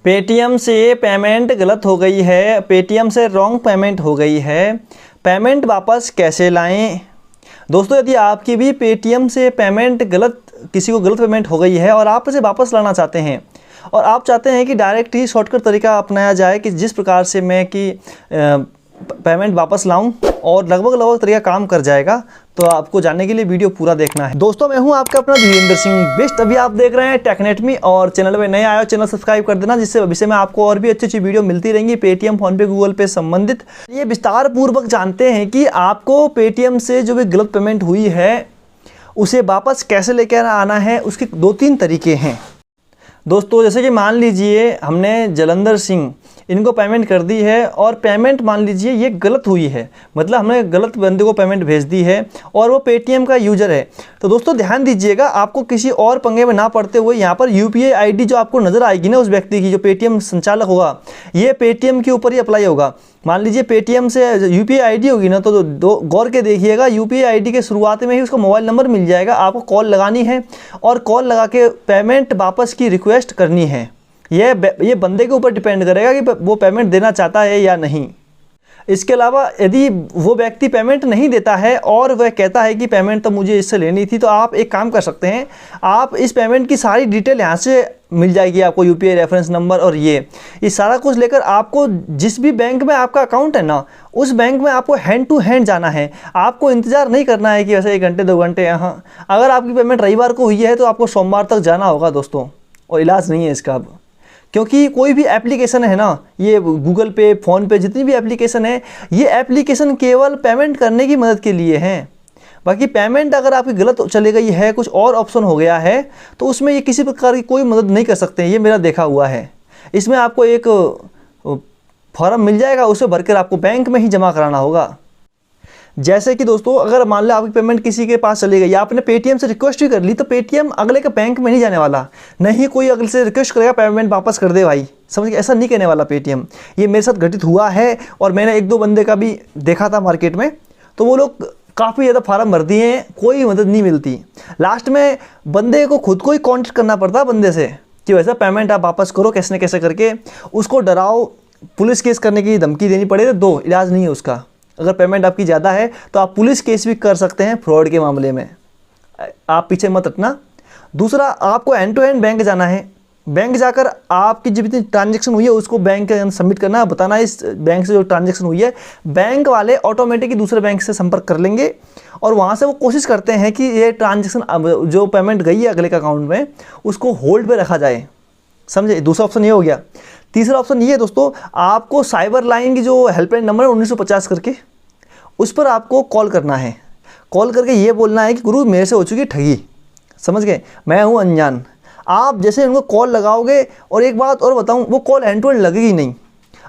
Paytm से payment गलत हो गई है, पेटीएम से रॉन्ग पेमेंट हो गई है, पेमेंट वापस कैसे लाएं। दोस्तों, यदि आपकी भी पेटीएम से पेमेंट किसी को गलत पेमेंट हो गई है और आप इसे वापस लाना चाहते हैं और आप चाहते हैं कि डायरेक्ट ही शॉर्टकट तरीका अपनाया जाए कि जिस प्रकार से मैं कि पेमेंट वापस लाऊं और लगभग तरीका काम कर जाएगा, तो आपको जानने के लिए वीडियो पूरा देखना है। दोस्तों, मैं हूं आपका अपना धीरेन्द्र सिंह बेस्ट। अभी आप देख रहे हैं टेकनेट मी और चैनल में नए आए हो चैनल सब्सक्राइब कर देना, जिससे भविष्य में आपको और भी अच्छी वीडियो मिलती रहेंगी पेटीएम, फोनपे, गूगल पे संबंधित। ये विस्तार पूर्वक जानते हैं कि आपको पेटीएम से जो भी गलत पेमेंट हुई है उसे वापस कैसे लेकर आना है। उसके 2-3 तरीके हैं। दोस्तों, जैसे कि मान लीजिए हमने जलंधर सिंह इनको पेमेंट कर दी है और पेमेंट मान लीजिए ये गलत हुई है, मतलब हमने गलत बंदे को पेमेंट भेज दी है और वो पेटीएम का यूज़र है। तो दोस्तों ध्यान दीजिएगा, आपको किसी और पंगे में ना पड़ते हुए यहाँ पर यूपीआई आईडी जो आपको नज़र आएगी ना उस व्यक्ति की, जो पेटीएम संचालक होगा, ये पेटीएम के ऊपर ही अप्लाई होगा। मान लीजिए पेटीएम से यूपीआई आईडी होगी ना, तो गौर के देखिएगा, यूपीआई आईडी के शुरुआत में ही उसका मोबाइल नंबर मिल जाएगा। आपको कॉल लगानी है और कॉल लगा के पेमेंट वापस की रिक्वेस्ट करनी है। ये बंदे के ऊपर डिपेंड करेगा कि वो पेमेंट देना चाहता है या नहीं। इसके अलावा यदि वो व्यक्ति पेमेंट नहीं देता है और वह कहता है कि पेमेंट तो मुझे इससे लेनी थी, तो आप एक काम कर सकते हैं, आप इस पेमेंट की सारी डिटेल यहाँ से मिल जाएगी आपको, यूपीआई रेफरेंस नंबर और ये सारा कुछ लेकर आपको जिस भी बैंक में आपका अकाउंट है ना, उस बैंक में आपको हैंड टू हैंड जाना है। आपको इंतज़ार नहीं करना है कि वैसे 1 घंटे 2 घंटे यहाँ। अगर आपकी पेमेंट रविवार को हुई है तो आपको सोमवार तक जाना होगा दोस्तों, और इलाज नहीं है इसका अब। क्योंकि कोई भी एप्लीकेशन है ना, ये गूगल पे, फ़ोन पे, जितनी भी एप्लीकेशन है, ये एप्लीकेशन केवल पेमेंट करने की मदद के लिए हैं। बाकी पेमेंट अगर आपकी गलत चली गई है, कुछ और ऑप्शन हो गया है, तो उसमें ये किसी प्रकार की कोई मदद नहीं कर सकते। ये मेरा देखा हुआ है। इसमें आपको एक फॉर्म मिल जाएगा, उसे भरकर आपको बैंक में ही जमा कराना होगा। जैसे कि दोस्तों, अगर मान लो आपकी पेमेंट किसी के पास चली गई, आपने पेटीएम से रिक्वेस्ट भी कर ली, तो पेटीएम अगले के बैंक में नहीं जाने वाला, नहीं कोई अगले से रिक्वेस्ट करेगा पेमेंट वापस कर दे भाई, समझ गए, ऐसा नहीं कहने वाला पेटीएम। ये मेरे साथ घटित हुआ है और मैंने 1-2 बंदे का भी देखा था मार्केट में, तो वो लोग काफ़ी ज़्यादा फार्म भर दिए हैं, कोई मदद नहीं मिलती। लास्ट में बंदे को खुद को ही कॉन्टेक्ट करना पड़ता बंदे से कि वैसा पेमेंट आप वापस करो, कैसे न कैसे करके उसको डराओ, पुलिस केस करने की धमकी देनी पड़े, तो इलाज नहीं है उसका। अगर पेमेंट आपकी ज़्यादा है तो आप पुलिस केस भी कर सकते हैं फ्रॉड के मामले में, आप पीछे मत हटना। दूसरा, आपको एंड टू एंड बैंक जाना है। बैंक जाकर आपकी जितनी ट्रांजैक्शन हुई है उसको बैंक के अंदर सबमिट करना, बताना इस बैंक से जो ट्रांजैक्शन हुई है। बैंक वाले ऑटोमेटिक दूसरे बैंक से संपर्क कर लेंगे और वहाँ से वो कोशिश करते हैं कि ये ट्रांजैक्शन जो पेमेंट गई है अगले के अकाउंट में, उसको होल्ड पे रखा जाए, समझे। दूसरा ऑप्शन ये हो गया। तीसरा ऑप्शन ये है दोस्तों, आपको साइबर लाइन की जो हेल्पलाइन नंबर है 1950 करके, उस पर आपको कॉल करना है। कॉल करके ये बोलना है कि गुरु मेरे से हो चुकी ठगी, समझ गए, मैं हूँ अनजान। आप जैसे उनको कॉल लगाओगे, और एक बात और बताऊँ, वो कॉल एंड टू एंड लगेगी नहीं।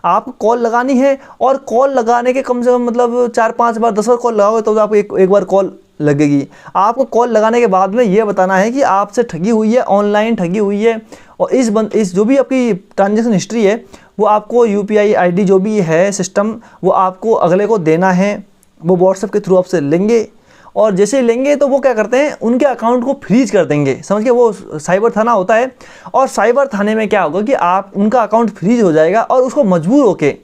आपको कॉल लगानी है और कॉल लगाने के कम से कम मतलब 4-5 बार 10 बार कॉल लगाओगे तो आपको एक बार कॉल लगेगी। आपको कॉल लगाने के बाद में ये बताना है कि आपसे ठगी हुई है, ऑनलाइन ठगी हुई है, और इस जो भी आपकी ट्रांजैक्शन हिस्ट्री है वो आपको यूपीआई आईडी जो भी है सिस्टम, वो आपको अगले को देना है। वो व्हाट्सएप के थ्रू आपसे लेंगे, और जैसे लेंगे तो वो क्या करते हैं, उनके अकाउंट को फ्रीज कर देंगे, समझ के। वो साइबर थाना होता है, और साइबर थाने में क्या होगा कि आप उनका अकाउंट फ्रीज हो जाएगा और उसको मजबूर होके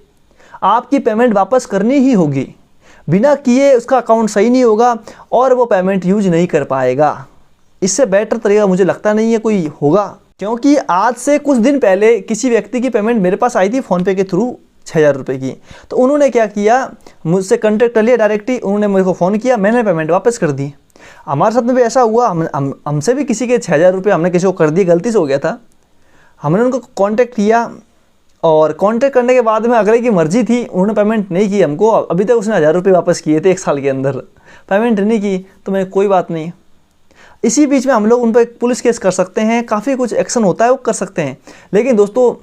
आपकी पेमेंट वापस करनी ही होगी। बिना किए उसका अकाउंट सही नहीं होगा और वो पेमेंट यूज नहीं कर पाएगा। इससे बेटर तरीका मुझे लगता नहीं है कोई होगा, क्योंकि आज से कुछ दिन पहले किसी व्यक्ति की पेमेंट मेरे पास आई थी फ़ोनपे के थ्रू 6000 रुपये की। तो उन्होंने क्या किया, मुझसे कॉन्टेक्ट कर लिया डायरेक्टली, उन्होंने मेरे को फ़ोन किया, मैंने पेमेंट वापस कर दी। हमारे साथ में भी ऐसा हुआ, हमसे भी किसी के 6000 रुपये हमने किसी को कर दिए, गलती से हो गया था। हमने उनको कांटेक्ट किया और कांटेक्ट करने के बाद में अगले की मर्जी थी, उन्होंने पेमेंट नहीं की हमको। अभी तक उसने 1000 रुपये वापस किए थे 1 साल के अंदर, पेमेंट नहीं की, तो मैं कोई बात नहीं। इसी बीच में हम लोग उन पर पुलिस केस कर सकते हैं, काफ़ी कुछ एक्शन होता है वो कर सकते हैं। लेकिन दोस्तों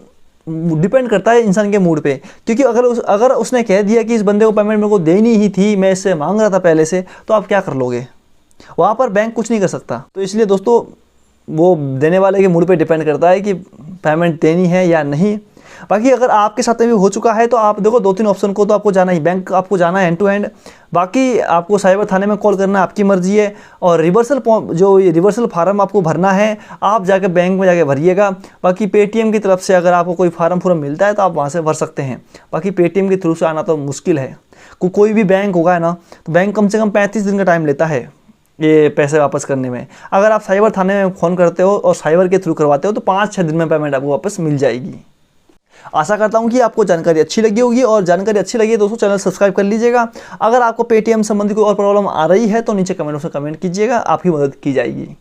डिपेंड करता है इंसान के मूड पे, क्योंकि अगर उसने कह दिया कि इस बंदे को पेमेंट मेरे को देनी ही थी, मैं इससे मांग रहा था पहले से, तो आप क्या कर लोगे, वहाँ पर बैंक कुछ नहीं कर सकता। तो इसलिए दोस्तों वो देने वाले के मूड पे डिपेंड करता है कि पेमेंट देनी है या नहीं। बाकी अगर आपके साथ में भी हो चुका है तो आप देखो 2-3 ऑप्शन को तो आपको जाना ही, बैंक आपको जाना है हैंड टू हैंड, बाकी आपको साइबर थाने में कॉल करना आपकी मर्जी है, और रिवर्सल फार्म आपको भरना है, आप जाकर बैंक में जाके भरिएगा। बाकी पेटीएम की तरफ से अगर आपको कोई फार्म मिलता है तो आप वहाँ से भर सकते हैं। बाकी पेटीएम के थ्रू से आना तो मुश्किल है, कोई भी बैंक होगा ना, तो बैंक कम से कम 35 दिन का टाइम लेता है ये पैसे वापस करने में। अगर आप साइबर थाने में फ़ोन करते हो और साइबर के थ्रू करवाते हो तो 5-6 दिन में पेमेंट आपको वापस मिल जाएगी। आशा करता हूं कि आपको जानकारी अच्छी लगी होगी, और जानकारी अच्छी लगी है दोस्तों चैनल सब्सक्राइब कर लीजिएगा। अगर आपको पेटीएम संबंधी कोई और प्रॉब्लम आ रही है तो नीचे कमेंट में कमेंट कीजिएगा, आपकी मदद की जाएगी।